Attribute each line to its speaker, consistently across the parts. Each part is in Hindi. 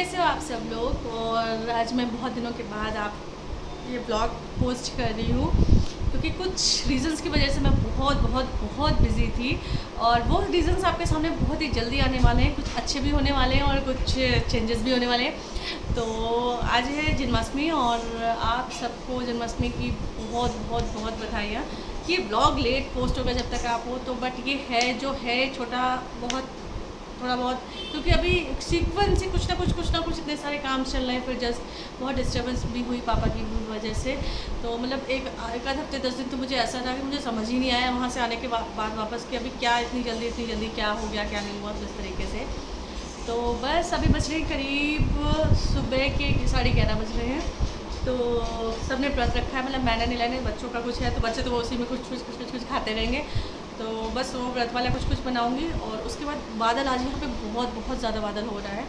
Speaker 1: कैसे हो आप सब लोग। और आज मैं बहुत दिनों के बाद आप ये ब्लॉग पोस्ट कर रही हूँ क्योंकि कुछ रीज़न्स की वजह से मैं बहुत बहुत बहुत बिज़ी थी और वो रीज़न्स आपके सामने बहुत ही जल्दी आने वाले हैं। कुछ अच्छे भी होने वाले हैं और कुछ चेंजेस भी होने वाले हैं। तो आज है जन्माष्टमी और आप सबको जन्माष्टमी की बहुत बहुत बहुत बधाइयाँ। ये ब्लॉग लेट पोस्ट होगा जब तक आप हो तो, बट ये है जो है छोटा बहुत थोड़ा बहुत, क्योंकि अभी सीक्वेंस से कुछ ना कुछ इतने सारे काम चल रहे हैं। फिर जस्ट बहुत डिस्टर्बेंस भी हुई पापा की वजह से। तो मतलब एक आध हफ्ते 10 दिन तो मुझे ऐसा था कि मुझे समझ ही नहीं आया वहाँ से आने के बाद वापस कि अभी क्या इतनी जल्दी क्या हो गया क्या नहीं हुआ, तो इस तरीके से। तो बस अभी बज रहे हैं करीब सुबह के 11:30 बज रहे हैं। तो सबने व्रत रखा है, मतलब मैंने नहीं लाने, बच्चों का कुछ है तो बच्चे तो वो उसी में कुछ खाते रहेंगे। तो बस वो व्रत वाला कुछ बनाऊंगी और उसके बाद बादल आज यहाँ पे बहुत ज़्यादा बादल हो रहा है।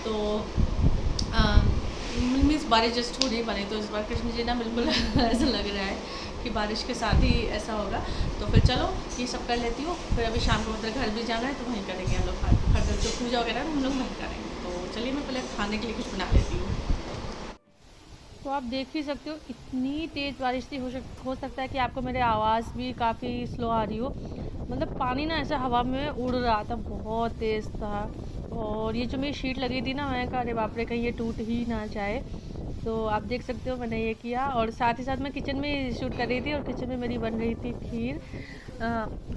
Speaker 1: तो मीन्स बारिश जस्ट हो नहीं पानी, तो इस बार कृष्ण जी ना बिल्कुल ऐसा लग रहा है कि बारिश के साथ ही ऐसा होगा। तो फिर चलो ये सब कर लेती हूँ, फिर अभी शाम को उधर घर भी जाना है तो वहीं करेंगे हम लोग, हर जो पूजा वगैरह हम लोग वहीं करेंगे। तो चलिए मैं पहले खाने के लिए कुछ बना लेती हूँ। तो आप देख ही सकते हो इतनी तेज़ बारिश थी। हो सकता है कि आपको मेरी आवाज़ भी काफ़ी स्लो आ रही हो। मतलब पानी ना ऐसा हवा में उड़ रहा था, बहुत तेज़ था। और ये जो मेरी शीट लगी थी ना, मैं कहा अरे बाप रे कहीं ये टूट ही ना जाए। तो आप देख सकते हो मैंने ये किया और साथ ही साथ मैं किचन में शूट कर रही थी और किचन में मेरी बन रही थी खीर,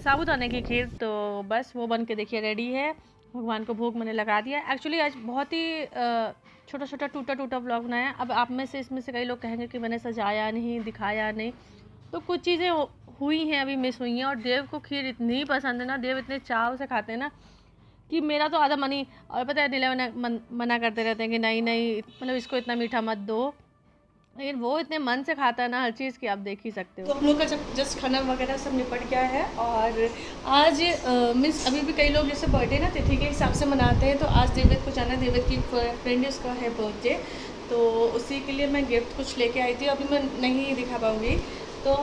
Speaker 1: साबूदाने की खीर। तो बस वो बन के देखिए रेडी है, भगवान को भोग मैंने लगा दिया। एक्चुअली आज बहुत ही छोटा छोटा टूटा व्लॉग बनाया। अब आप में से इसमें से कई लोग कहेंगे कि मैंने सजाया नहीं, दिखाया नहीं, तो कुछ चीज़ें हुई हैं अभी मिस हुई हैं। और देव को खीर इतनी पसंद है ना, देव इतने चाव से खाते हैं ना कि मेरा तो आधा मन ही, और पता है नीला मना करते रहते हैं कि नहीं मतलब इसको इतना मीठा मत दो, लेकिन वो इतने मन से खाता है ना हर चीज़ की, आप देख ही सकते हो। तो हम लोग का जब जस्ट खाना वगैरह सब निपट गया है और आज मीन्स अभी भी कई लोग जैसे बर्थडे ना तिथि के हिसाब से मनाते हैं। तो आज देवेद को जाना है, देवेद की फ्रेंड उसका है बर्थडे, तो उसी के लिए मैं गिफ्ट कुछ लेके आई थी। अभी मैं नहीं दिखा पाऊँगी। तो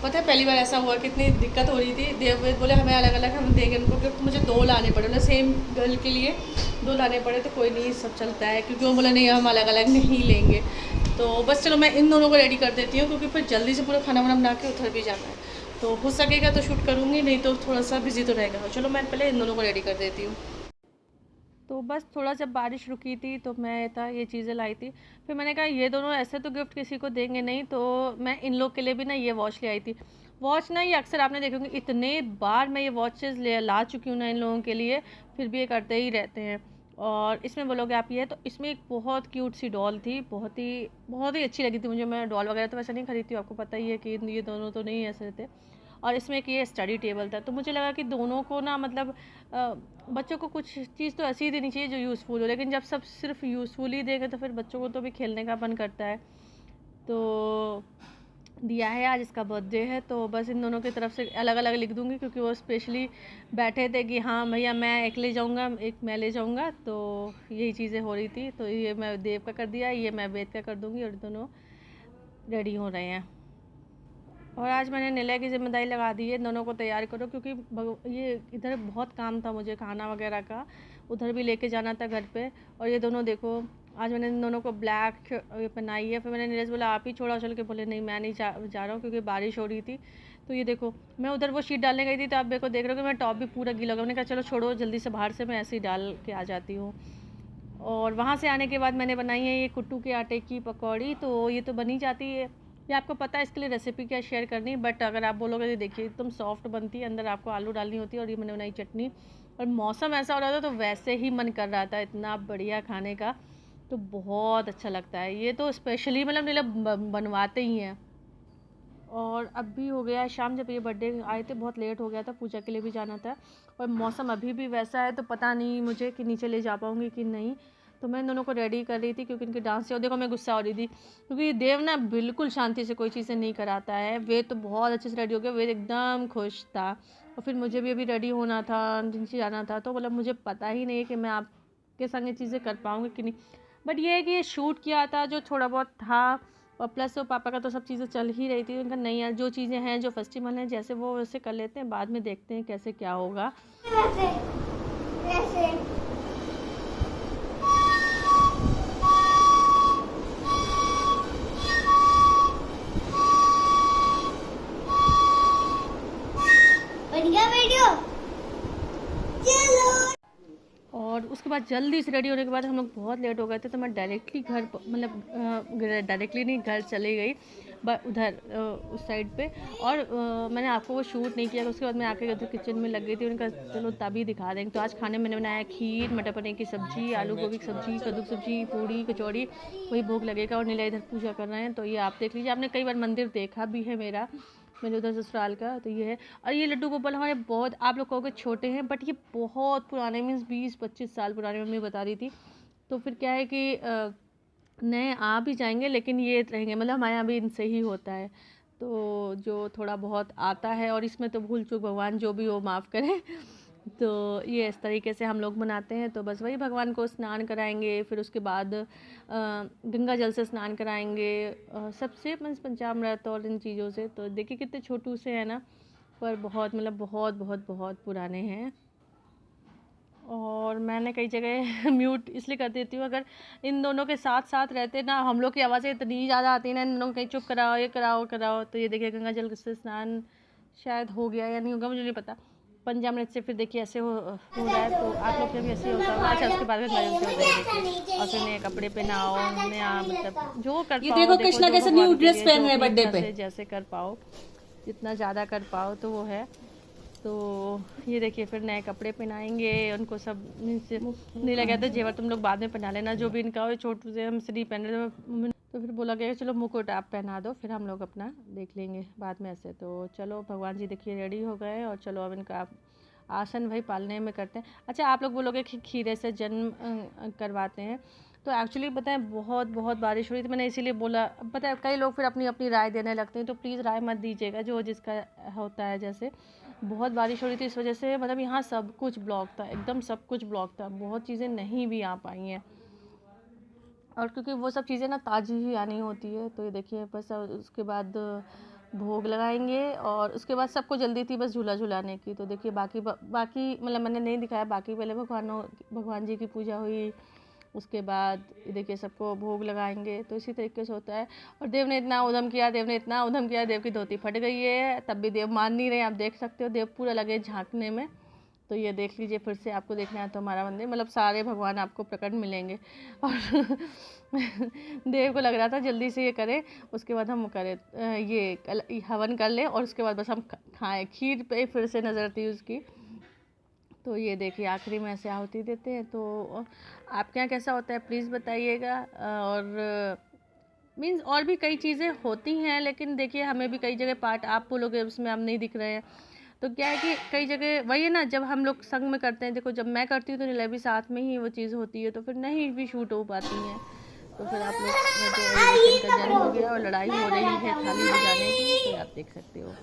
Speaker 1: पता है पहली बार ऐसा हुआ कि इतनी दिक्कत हो रही थी। देवेद बोले हमें अलग अलग हम देंगे उनको गिफ्ट, मुझे 2 लाने पड़े, मतलब सेम गर्ल के लिए 2 लाने पड़े। तो कोई नहीं, सब चलता है, क्योंकि वो बोला नहीं हम अलग अलग नहीं लेंगे। तो बस चलो मैं इन दोनों को रेडी कर देती हूँ, क्योंकि फिर जल्दी से पूरा खाना वाना बना के उधर भी जाना है। तो हो सकेगा तो शूट करूँगी, नहीं तो थोड़ा सा बिजी तो रहेगा। चलो मैं पहले इन दोनों को रेडी कर देती हूँ। तो बस थोड़ा जब बारिश रुकी थी तो मैं ये चीज़ें लाई थी। फिर मैंने कहा ये दोनों ऐसे तो गिफ्ट किसी को देंगे नहीं, तो मैं इन लोग के लिए भी ना ये वॉच ले आई थी। वॉच ना ये अक्सर आपने देखोगे इतने बार मैं ये वॉचेस ला चुकी हूँ ना इन लोगों के लिए, फिर भी ये करते ही रहते हैं। और इसमें बोलोगे आप ये, तो इसमें एक बहुत क्यूट सी डॉल थी, बहुत ही अच्छी लगी थी मुझे। मैं डॉल वगैरह तो वैसे नहीं खरीदती हूँ, आपको पता ही है कि ये दोनों तो नहीं ऐसे थे। और इसमें एक ये स्टडी टेबल था, तो मुझे लगा कि दोनों को ना मतलब बच्चों को कुछ चीज़ तो ऐसी ही देनी चाहिए जो यूज़फुल हो, लेकिन जब सब सिर्फ यूज़फुल ही देंगे तो फिर बच्चों को तो भी खेलने का मन करता है। तो दिया है, आज इसका बर्थडे है, तो बस इन दोनों की तरफ से अलग अलग लिख दूँगी, क्योंकि वो स्पेशली बैठे थे कि हाँ भैया मैं एक ले जाऊँगा, एक मैं ले जाऊँगा। तो यही चीज़ें हो रही थी। तो ये मैं देव का कर दिया, ये मैं वेद का कर दूँगी, और दोनों रेडी हो रहे हैं। और आज मैंने निलय की जिम्मेदारी लगा दी है, दोनों को तैयार करो, क्योंकि ये इधर बहुत काम था मुझे खाना वगैरह का, उधर भी लेके जाना था घर पे। और ये दोनों देखो, आज मैंने इन दोनों को ब्लैक पहनाई है। फिर मैंने नीरज बोला आप ही छोड़ा, चल के बोले नहीं मैं नहीं जा रहा हूँ, क्योंकि बारिश हो रही थी। तो ये देखो मैं उधर वो शीट डालने गई थी, तो आप मेरे को देख रहे हो कि मैं टॉप भी पूरा गीला हो गया। मैंने कहा चलो छोड़ो, जल्दी से बाहर से मैं ऐसे ही डाल के आ जाती हूँ। और वहाँ से आने के बाद मैंने बनाई है ये कुट्टू के आटे की पकौड़ी। तो ये तो बनी जाती है, ये आपको पता है इसके लिए रेसिपी क्या शेयर करनी, बट अगर आप बोलोगे तो देखिए एकदम सॉफ्ट बनती है, अंदर आपको आलू डालनी होती है। और ये मैंने बनाई चटनी, और मौसम ऐसा हो रहा था तो वैसे ही मन कर रहा था इतना बढ़िया खाने का, तो बहुत अच्छा लगता है। ये तो स्पेशली मतलब बनवाते ही हैं। और अब भी हो गया है शाम, जब ये बर्थडे आए थे बहुत लेट हो गया था, पूजा के लिए भी जाना था। और मौसम अभी भी वैसा है, तो पता नहीं मुझे कि नीचे ले जा पाऊँगी कि नहीं। तो मैं इन दोनों को रेडी कर रही थी, क्योंकि इनके डांस से, और देखो मैं गुस्सा हो रही थी, क्योंकि देव ना बिल्कुल शांति से कोई चीज़ें नहीं कराता है। वे तो बहुत अच्छे से रेडी हो गया, वे एकदम खुश था। और फिर मुझे भी अभी रेडी होना था, नीचे जाना था, तो मतलब मुझे पता ही नहीं है कि मैं आपके संग ये चीज़ें कर पाऊँगी कि नहीं। बट ये है कि ये शूट किया था जो थोड़ा बहुत था, और प्लस वो पापा का तो सब चीज़ें चल ही रही थी। उनका नहीं यार, जो चीज़ें हैं जो फेस्टिवल हैं जैसे वो वैसे कर लेते हैं, बाद में देखते हैं कैसे क्या होगा। और उसके बाद जल्दी से रेडी होने के बाद हम लोग बहुत लेट हो गए थे, तो मैं डायरेक्टली घर मतलब डायरेक्टली नहीं घर चली गई उधर उस साइड पे। और मैंने आपको वो शूट नहीं किया। उसके बाद मैं आके उधर किचन में लग गई थी। उनका चलो तभी दिखा देंगे। तो आज खाने मैंने बनाया खीर, मटर पनीर की सब्ज़ी, आलू गोभी की सब्ज़ी, कद्दू की सब्ज़ी, पूड़ी कचौड़ी, वही भोग लगेगा। और नीला इधर पूजा कर रहे हैं, तो ये आप देख लीजिए। आपने कई बार मंदिर देखा भी है मेरे उधर ससुराल का। तो ये है। और ये लड्डू गोपाल हमारे बहुत, आप लोग कहोगे छोटे हैं, बट ये बहुत पुराने, मीन्स 20-25 साल पुराने, मम्मी बता रही थी। तो फिर क्या है कि नए आ भी जाएंगे, लेकिन ये रहेंगे, मतलब हमारे यहाँ भी इनसे ही होता है। तो जो थोड़ा बहुत आता है, और इसमें तो भूल चूक भगवान जो भी हो माफ़ करें। तो ये इस तरीके से हम लोग मनाते हैं। तो बस वही भगवान को स्नान कराएंगे, फिर उसके बाद गंगा जल से स्नान कराएंगे, सबसे पंचामृत और इन चीज़ों से। तो देखिए कितने छोटू से हैं ना, पर बहुत मतलब बहुत बहुत बहुत पुराने हैं। और मैंने कई जगह म्यूट इसलिए कर देती हूँ, अगर इन दोनों के साथ साथ रहते ना, हम लोग की आवाज़ें इतनी ज़्यादा आती है ना, इन दोनों को कहीं चुप कराओ, ये कराओ कराओ। तो ये देखिए गंगा जल से स्नान शायद हो गया या नहीं होगा, मुझे नहीं पता। पंचामृत से फिर देखिए ऐसे हो रहा है। तो आप लोग के भी ऐसे होता होगा। अच्छा, उसके बाद में गंगा जल से होता है, और फिर नए कपड़े पहनाओ, नया मतलब जो कर पाओ।
Speaker 2: देखो कृष्णा कैसे न्यू ड्रेस पहन रहे बर्थडे पे,
Speaker 1: जैसे कर पाओ, जितना ज़्यादा कर पाओ तो वो है। तो ये देखिए फिर नए कपड़े पहनाएंगे उनको, सब नहीं लगा था जेवर तुम लोग बाद में पहना लेना, जो भी इनका हो। छोटू से हमसे नहीं पहन रहे, तो फिर बोला गया चलो मुकुट आप पहना दो, फिर हम लोग अपना देख लेंगे बाद में ऐसे। तो चलो भगवान जी देखिए रेडी हो गए, और चलो अब इनका आसन भाई पालने में करते हैं। अच्छा, आप लोग बोलोगे कि खीरे से जन्म करवाते हैं, तो एक्चुअली बताएं बहुत बहुत बारिश हो रही थी, मैंने इसीलिए बोला। पता है कई लोग फिर अपनी अपनी राय देने लगते हैं, तो प्लीज़ राय मत दीजिएगा, जो जिसका होता है। जैसे बहुत बारिश हो रही थी, इस वजह से मतलब यहाँ सब कुछ ब्लॉक था, एकदम सब कुछ ब्लॉक था, बहुत चीज़ें नहीं भी आ पाई हैं। और क्योंकि वो सब चीज़ें ना ताज़ी ही आनी होती है। तो ये देखिए बस उसके बाद भोग लगाएंगे, और उसके बाद सबको जल्दी थी बस झूला झुलाने की। तो देखिए बाकी मतलब मैंने नहीं दिखाया, बाकी पहले भगवान जी की पूजा हुई, उसके बाद देखिए सबको भोग लगाएंगे। तो इसी तरीके से होता है। और देव ने इतना उधम किया, देव की धोती फट गई है, तब भी देव मान नहीं रहे। आप देख सकते हो देव पूरा लगे झांकने में। तो ये देख लीजिए, फिर से आपको देखना है तो हमारा मंदिर, मतलब सारे भगवान आपको प्रकट मिलेंगे। और देव को लग रहा था जल्दी से ये करें, उसके बाद हम करें ये हवन कर लें, और उसके बाद बस हम खाएं। खीर पे फिर से नज़र थी उसकी। तो ये देखिए आखिरी में ऐसे आहुति देते हैं। तो आपके यहाँ कैसा होता है प्लीज़ बताइएगा। और मीन्स और भी कई चीज़ें होती हैं, लेकिन देखिए हमें भी कई जगह पार्ट आप बोलोगे उसमें हम नहीं दिख रहे हैं। तो क्या है कि कई जगह वही है ना, जब हम लोग संग में करते हैं, देखो जब मैं करती हूँ तो नीला भी साथ में ही वो चीज़ होती है, तो फिर नहीं भी शूट हो पाती हैं। तो फिर आप लोग तो का जन्म हो गया और लड़ाई हो रही है थाली बजाने की, तो आप देख सकते हो।